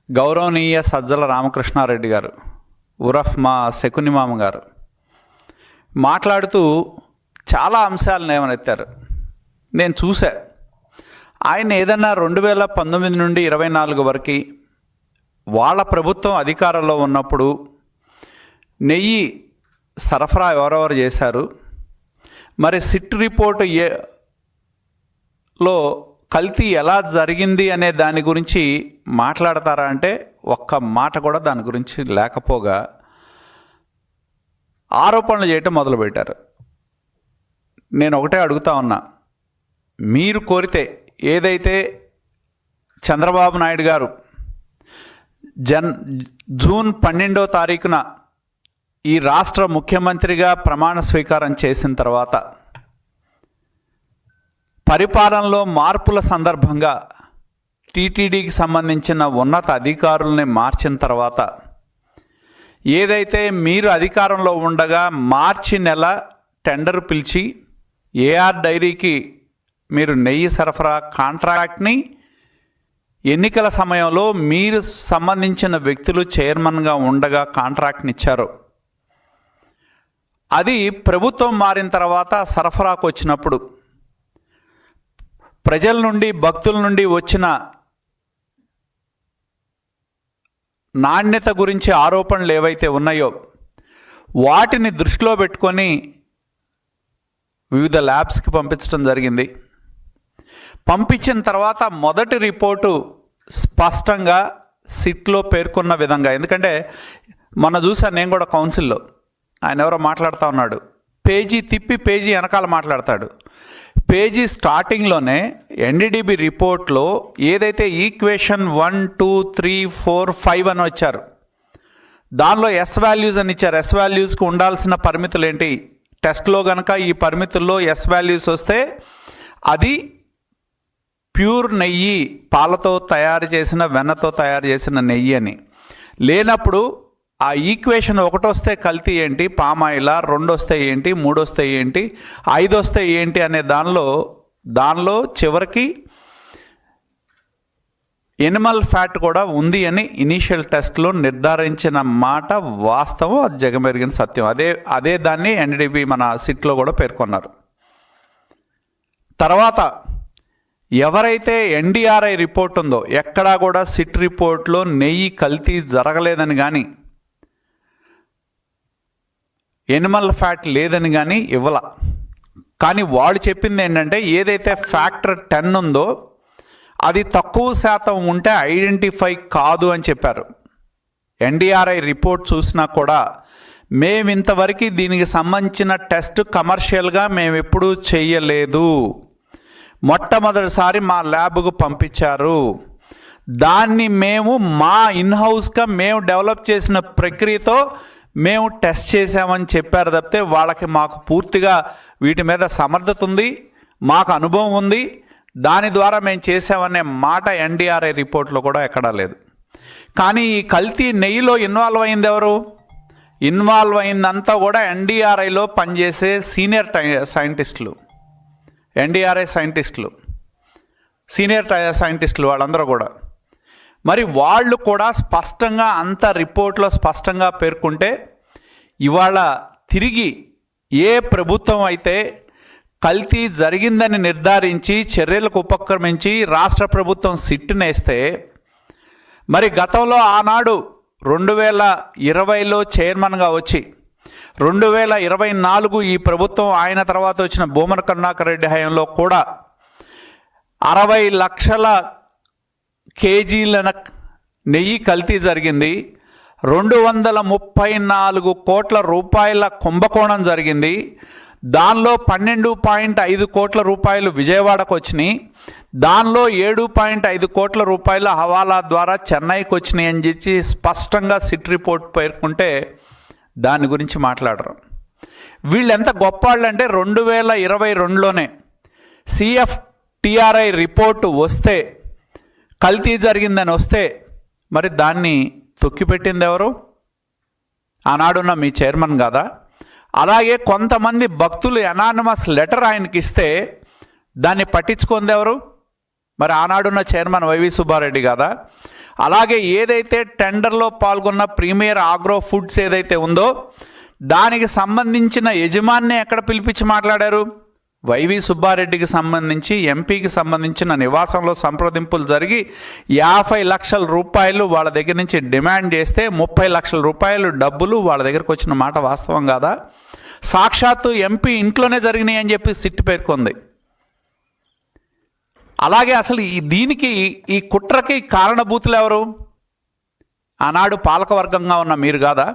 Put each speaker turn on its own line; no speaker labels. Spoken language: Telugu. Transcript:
గౌరవనీయ సజ్జల రామకృష్ణారెడ్డి గారు ఉరఫ్ మా శకుని మామ గారు మాట్లాడుతూ చాలా అంశాలను ఏమనెత్తారు. నేను చూసా. ఆయన ఏదన్నా 2019 నుండి 24 వరకు వాళ్ళ ప్రభుత్వం అధికారంలో ఉన్నప్పుడు నెయ్యి సరఫరా ఎవరెవరు చేశారు, మరి సిట్ రిపోర్టు లో కల్తీ ఎలా జరిగింది అనే దాని గురించి మాట్లాడతారా అంటే ఒక్క మాట కూడా దాని గురించి లేకపోగా ఆరోపణలు చేయటం మొదలుపెట్టారు. నేను ఒకటే అడుగుతా ఉన్నా, మీరు కోరితే ఏదైతే చంద్రబాబు నాయుడు గారు జూన్ 12వ తారీఖున ఈ రాష్ట్ర ముఖ్యమంత్రిగా ప్రమాణ స్వీకారం చేసిన తర్వాత పరిపాలనలో మార్పుల సందర్భంగా టీటీడీకి సంబంధించిన ఉన్నత అధికారుల్ని మార్చిన తర్వాత ఏదైతే మీరు అధికారంలో ఉండగా మార్చి నెల టెండర్ పిలిచి ఏఆర్ డైరీకి మీరు నెయ్యి సరఫరా కాంట్రాక్ట్ని ఎన్నికల సమయంలో మీరు సంబంధించిన వ్యక్తులు చైర్మన్గా ఉండగా కాంట్రాక్ట్ని ఇచ్చారు. అది ప్రభుత్వం మారిన తర్వాత సరఫరాకు వచ్చినప్పుడు ప్రజల నుండి భక్తుల నుండి వచ్చిన నాణ్యత గురించి ఆరోపణలు ఏవైతే ఉన్నాయో వాటిని దృష్టిలో పెట్టుకొని వివిధ ల్యాబ్స్కి పంపించడం జరిగింది. పంపించిన తర్వాత మొదటి రిపోర్టు స్పష్టంగా సిట్లో పేర్కొన్న విధంగా, ఎందుకంటే మొన్న చూసాను నేను కూడా కౌన్సిల్లో, ఆయన ఎవరో మాట్లాడుతూ ఉన్నాడు, పేజీ తిప్పి పేజీ వెనకాల మాట్లాడతాడు. పేజీ స్టార్టింగ్లోనే ఎన్డీడీబీ రిపోర్ట్లో ఏదైతే ఈక్వేషన్ 1, 2, 3, 4, 5 అని వచ్చారు, దానిలో ఎస్ వాల్యూస్ అని ఇచ్చారు. ఎస్ వాల్యూస్కి ఉండాల్సిన పరిమితులు ఏంటి, టెస్ట్లో కనుక ఈ పరిమితుల్లో ఎస్ వాల్యూస్ వస్తే అది ప్యూర్ నెయ్యి, పాలతో తయారు చేసిన వెన్నతో తయారు చేసిన నెయ్యి అని. లేనప్పుడు ఆ ఈక్వేషన్ 1 వస్తే కల్తీ ఏంటి, పామాయిలా, 2 వస్తే ఏంటి, 3 వస్తే ఏంటి, 5 వస్తే ఏంటి అనే దానిలో చివరికి ఎనిమల్ ఫ్యాట్ కూడా ఉంది అని ఇనీషియల్ టెస్ట్లో నిర్ధారించిన మాట వాస్తవం, అది జగమెరిగిన సత్యం. అదే దాన్ని ఎన్డీడీబీ మన సిట్లో కూడా పేర్కొన్నారు. తర్వాత ఎవరైతే ఎన్డీఆర్ఐ రిపోర్ట్ ఉందో, ఎక్కడా కూడా సిట్ రిపోర్ట్లో నెయ్యి కల్తీ జరగలేదని కానీ ఎనిమల్ ఫ్యాట్ లేదని కానీ ఇవ్వాల. కానీ వాడు చెప్పింది ఏంటంటే ఏదైతే ఫ్యాక్టర్ 10 ఉందో అది తక్కువ శాతం ఉంటే ఐడెంటిఫై కాదు అని చెప్పారు. ఎన్డీఆర్ఐ రిపోర్ట్ చూసినా కూడా మేము ఇంతవరకు దీనికి సంబంధించిన టెస్ట్ కమర్షియల్గా మేము ఎప్పుడూ చేయలేదు, మొట్టమొదటిసారి మా ల్యాబ్కు పంపించారు, దాన్ని మేము మా ఇన్హౌస్గా మేము డెవలప్ చేసిన ప్రక్రియతో మేము టెస్ట్ చేసామని చెప్పారు తప్పితే వాళ్ళకి మాకు పూర్తిగా వీటి మీద సమర్థత ఉంది, మాకు అనుభవం ఉంది, దాని ద్వారా మేము చేసామనే మాట ఎన్డీఆర్ఐ రిపోర్ట్లో కూడా ఎక్కడా లేదు. కానీ ఈ కల్తీ నెయ్యిలో ఇన్వాల్వ్ అయింది ఎవరు? ఇన్వాల్వ్ అయిందంతా కూడా ఎన్డీఆర్ఐలో పనిచేసే సీనియర్ సైంటిస్టులు, ఎన్డీఆర్ఐ సైంటిస్టులు, సీనియర్ సైంటిస్టులు వాళ్ళందరూ కూడా. మరి వాళ్ళు కూడా స్పష్టంగా అంత రిపోర్ట్లో స్పష్టంగా పేర్కొంటే ఇవాళ తిరిగి ఏ ప్రభుత్వం అయితే కల్తీ జరిగిందని నిర్ధారించి చర్యలకు ఉపక్రమించి రాష్ట్ర ప్రభుత్వం సిట్టునేస్తే, మరి గతంలో ఆనాడు 2020లో చైర్మన్గా వచ్చి 2024 ఈ ప్రభుత్వం ఆయన తర్వాత వచ్చిన భూమన కరుణాకర్ రెడ్డి హయాంలో కూడా 60 లక్షల కేజీల నెయ్యి కల్తీ జరిగింది, 234 కోట్ల రూపాయల కుంభకోణం జరిగింది, దానిలో 12.5 కోట్ల రూపాయలు విజయవాడకు వచ్చినాయి, దానిలో 7.5 కోట్ల రూపాయల హవాలా ద్వారా చెన్నైకి వచ్చినాయి అని చెప్పి స్పష్టంగా సిట్ రిపోర్ట్ పేర్కొంటే దాని గురించి మాట్లాడరు. వీళ్ళు ఎంత గొప్ప వాళ్ళు అంటే 2022లోనే CFTRI రిపోర్టు వస్తే, కల్తీ జరిగిందని వస్తే మరి దాన్ని తొక్కిపెట్టింది ఎవరు? ఆనాడున్న మీ చైర్మన్ కాదా? అలాగే కొంతమంది భక్తులు అనానిమస్ లెటర్ ఆయనకి ఇస్తే దాన్ని పట్టించుకుంది ఎవరు? మరి ఆనాడున్న చైర్మన్ వైవి సుబ్బారెడ్డి కాదా? అలాగే ఏదైతే టెండర్లో పాల్గొన్న ప్రీమియర్ ఆగ్రో ఫుడ్స్ ఏదైతే ఉందో దానికి సంబంధించిన యజమానిని ఎక్కడ పిలిపించి మాట్లాడారు? వైవి సుబ్బారెడ్డికి సంబంధించి ఎంపీకి సంబంధించిన నివాసంలో సంప్రదింపులు జరిగి 50 లక్షల రూపాయలు వాళ్ళ దగ్గర నుంచి డిమాండ్ చేస్తే 30 లక్షల రూపాయలు డబ్బులు వాళ్ళ దగ్గరకు వచ్చిన మాట వాస్తవం కాదా? సాక్షాత్తు ఎంపీ ఇంట్లోనే జరిగినాయి అని చెప్పి సిట్ పేర్కొంది. అలాగే అసలు దీనికి ఈ కుట్రకి కారణభూతులు ఎవరు? ఆనాడు పాలకవర్గంగా ఉన్న మీరు కాదా?